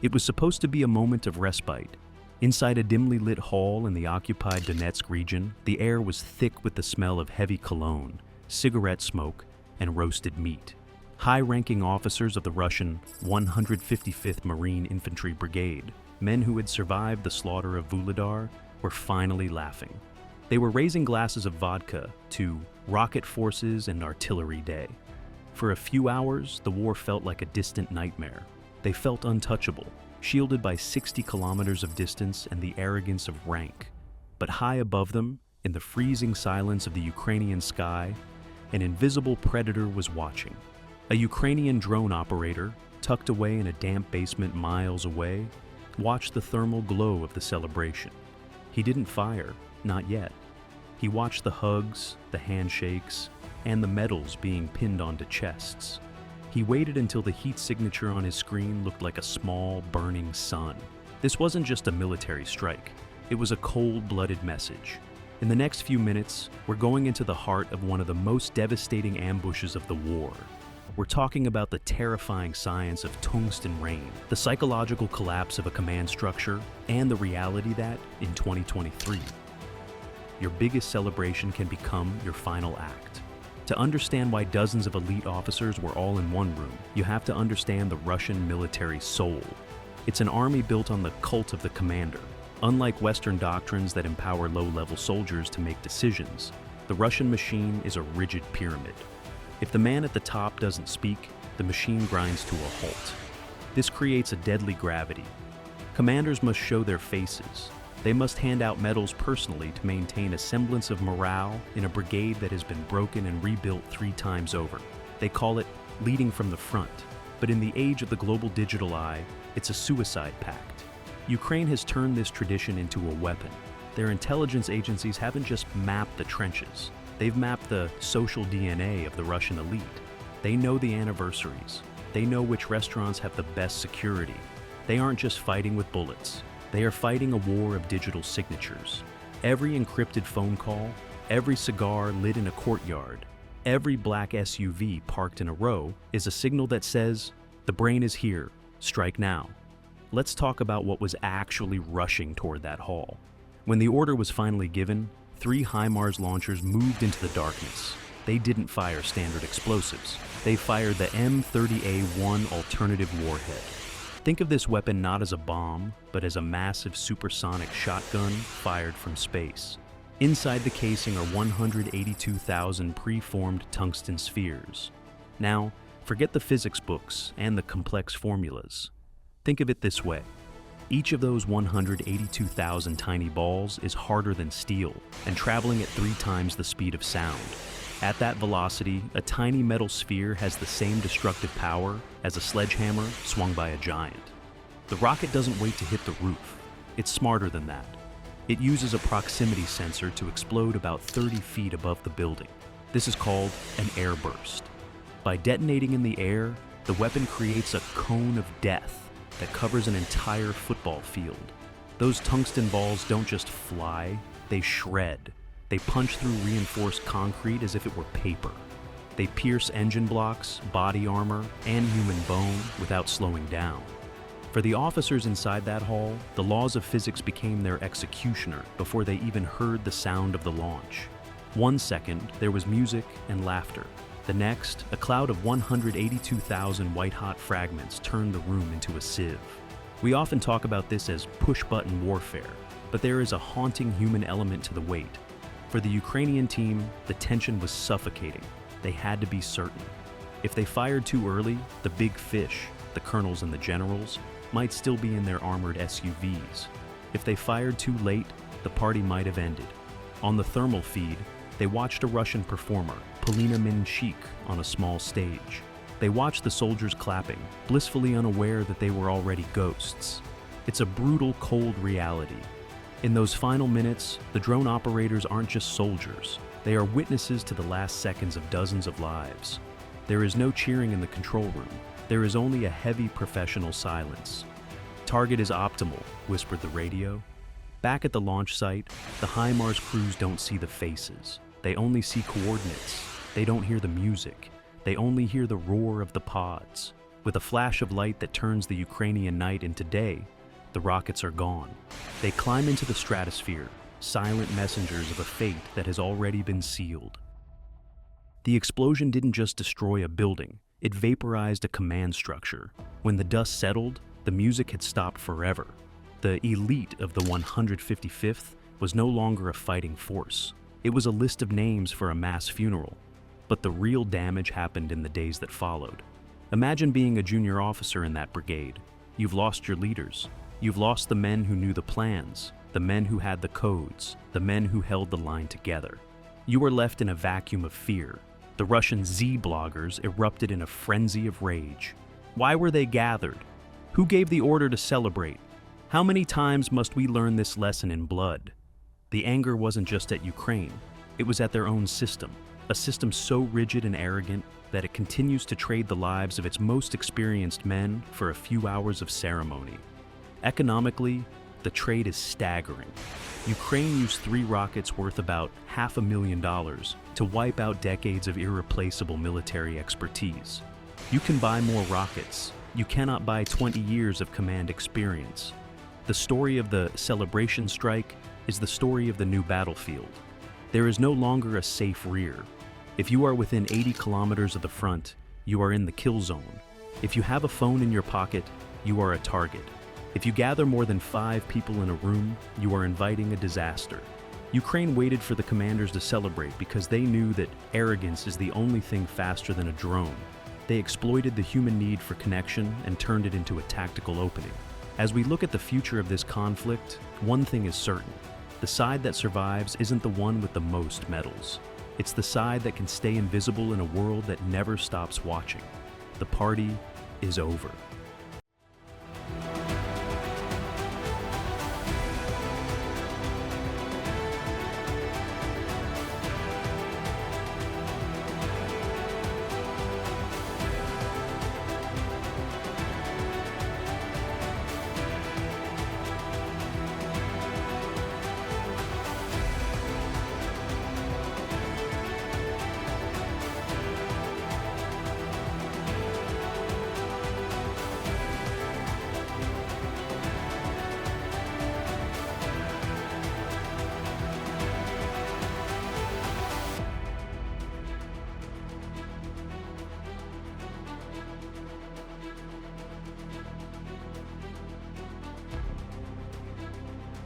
It was supposed to be a moment of respite. Inside a dimly lit hall in the occupied Donetsk region, the air was thick with the smell of heavy cologne, cigarette smoke, and roasted meat. High-ranking officers of the Russian 155th Marine Infantry Brigade, men who had survived the slaughter of Vuhledar, were finally laughing. They were raising glasses of vodka to rocket forces and artillery day. For a few hours, the war felt like a distant nightmare. They felt untouchable, shielded by 60 kilometers of distance and the arrogance of rank. But high above them, in the freezing silence of the Ukrainian sky, an invisible predator was watching. A Ukrainian drone operator, tucked away in a damp basement miles away, watched the thermal glow of the celebration. He didn't fire, not yet. He watched the hugs, the handshakes, and the medals being pinned onto chests. He waited until the heat signature on his screen looked like a small, burning sun. This wasn't just a military strike. It was a cold-blooded message. In the next few minutes, we're going into the heart of one of the most devastating ambushes of the war. We're talking about the terrifying science of tungsten rain, the psychological collapse of a command structure, and the reality that, in 2023, your biggest celebration can become your final act. To understand why dozens of elite officers were all in one room, you have to understand the Russian military soul. It's an army built on the cult of the commander. Unlike Western doctrines that empower low-level soldiers to make decisions, the Russian machine is a rigid pyramid. If the man at the top doesn't speak, the machine grinds to a halt. This creates a deadly gravity. Commanders must show their faces. They must hand out medals personally to maintain a semblance of morale in a brigade that has been broken and rebuilt 3 times over. They call it leading from the front, but in the age of the global digital eye, it's a suicide pact. Ukraine has turned this tradition into a weapon. Their intelligence agencies haven't just mapped the trenches. They've mapped the social DNA of the Russian elite. They know the anniversaries. They know which restaurants have the best security. They aren't just fighting with bullets. They are fighting a war of digital signatures. Every encrypted phone call, every cigar lit in a courtyard, every black SUV parked in a row is a signal that says, the brain is here, strike now. Let's talk about what was actually rushing toward that hall. When the order was finally given, 3 HIMARS launchers moved into the darkness. They didn't fire standard explosives. They fired the M30A1 alternative warhead. Think of this weapon not as a bomb, but as a massive supersonic shotgun fired from space. Inside the casing are 182,000 preformed tungsten spheres. Now, forget the physics books and the complex formulas. Think of it this way. Each of those 182,000 tiny balls is harder than steel and traveling at 3 times the speed of sound. At that velocity, a tiny metal sphere has the same destructive power as a sledgehammer swung by a giant. The rocket doesn't wait to hit the roof. It's smarter than that. It uses a proximity sensor to explode about 30 feet above the building. This is called an airburst. By detonating in the air, the weapon creates a cone of death that covers an entire football field. Those tungsten balls don't just fly, they shred. They punch through reinforced concrete as if it were paper. They pierce engine blocks, body armor, and human bone without slowing down. For the officers inside that hall, the laws of physics became their executioner before they even heard the sound of the launch. 1 second, there was music and laughter. The next, a cloud of 182,000 white-hot fragments turned the room into a sieve. We often talk about this as push-button warfare, but there is a haunting human element to the wait. For the Ukrainian team, the tension was suffocating. They had to be certain. If they fired too early, the big fish, the colonels and the generals, might still be in their armored SUVs. If they fired too late, the party might have ended. On the thermal feed, they watched a Russian performer, Polina Minchik, on a small stage. They watched the soldiers clapping, blissfully unaware that they were already ghosts. It's a brutal, cold reality. In those final minutes, the drone operators aren't just soldiers. They are witnesses to the last seconds of dozens of lives. There is no cheering in the control room. There is only a heavy professional silence. Target is optimal, whispered the radio. Back at the launch site, the HIMARS crews don't see the faces. They only see coordinates. They don't hear the music. They only hear the roar of the pods. With a flash of light that turns the Ukrainian night into day, the rockets are gone. They climb into the stratosphere, silent messengers of a fate that has already been sealed. The explosion didn't just destroy a building, it vaporized a command structure. When the dust settled, the music had stopped forever. The elite of the 155th was no longer a fighting force. It was a list of names for a mass funeral. But the real damage happened in the days that followed. Imagine being a junior officer in that brigade. You've lost your leaders. You've lost the men who knew the plans, the men who had the codes, the men who held the line together. You were left in a vacuum of fear. The Russian Z-bloggers erupted in a frenzy of rage. Why were they gathered? Who gave the order to celebrate? How many times must we learn this lesson in blood? The anger wasn't just at Ukraine, it was at their own system, a system so rigid and arrogant that it continues to trade the lives of its most experienced men for a few hours of ceremony. Economically, the trade is staggering. Ukraine used 3 rockets worth about $500,000 to wipe out decades of irreplaceable military expertise. You can buy more rockets. You cannot buy 20 years of command experience. The story of the celebration strike is the story of the new battlefield. There is no longer a safe rear. If you are within 80 kilometers of the front, you are in the kill zone. If you have a phone in your pocket, you are a target. If you gather more than 5 people in a room, you are inviting a disaster. Ukraine waited for the commanders to celebrate because they knew that arrogance is the only thing faster than a drone. They exploited the human need for connection and turned it into a tactical opening. As we look at the future of this conflict, one thing is certain. The side that survives isn't the one with the most medals. It's the side that can stay invisible in a world that never stops watching. The party is over.